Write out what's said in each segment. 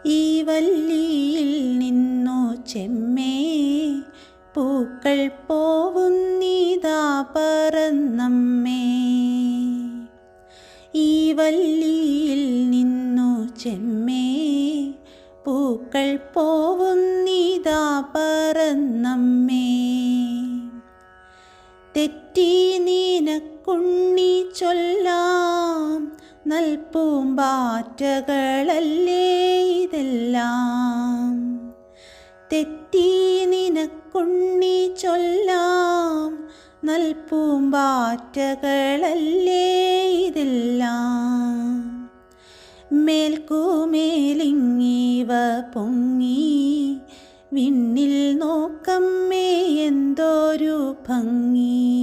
ഈ വല്ലിയിൽ നിന്നു ചെമ്മേ പൂക്കൾ പോവുന്നിതാ പറന്നമ്മേ. ഈ വല്ലിയിൽ നിന്നു ചെമ്മേ പൂക്കൾ പോവുന്നിതാ പറന്നമ്മേ. തെറ്റി നിനക്കുണ്ണി ചൊല്ലാം നൽപൂമ്പാറ്റകളല്ലേ ഇതെല്ലാം. തെറ്റി നിനക്കുണ്ണി ചൊല്ലാം നൽപൂമ്പാറ്റകളല്ലേ ഇതെല്ലാം. മേൽക്കുമേലിങ്ങീവ പൊങ്ങി വിണ്ണിൽ നോക്കമ്മേ എന്തൊരു ഭംഗി.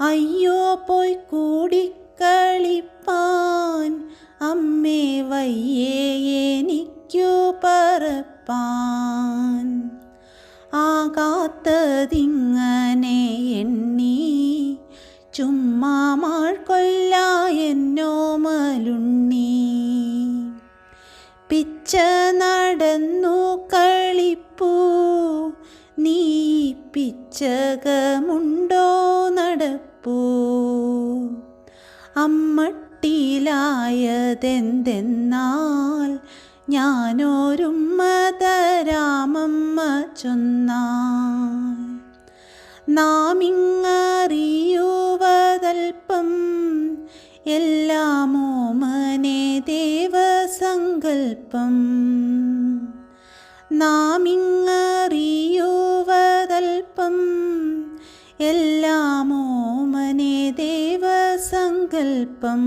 അയ്യോ പോയി കൂടിക്കളിപ്പാൻ അമ്മേ വയ്യേ എനിക്കു പറപ്പാൻ. ആകാത്തതിങ്ങനെ എണ്ണി ചുമ്മാ മാൾക്കൊല്ല എന്നോമലുണ്ണി. പിച്ച നടന്നു കളിപ്പൂ നീ പിച്ചകമുണ്ടോ നടപ്പൂ. അമ്മട്ടിലായതെന്തെന്നാൽ ഞാനൊരുമ്മ തരാമമ്മ ചൊന്നാൽ. നാമിങ്ങറിയുവതൽപ്പം എല്ലാമോമനെ ദേവസങ്കൽപ്പം. നാമിങ്ങറിയുവതൽപ്പം എല്ലാമോമനെ ദേവസങ്കൽപ്പം.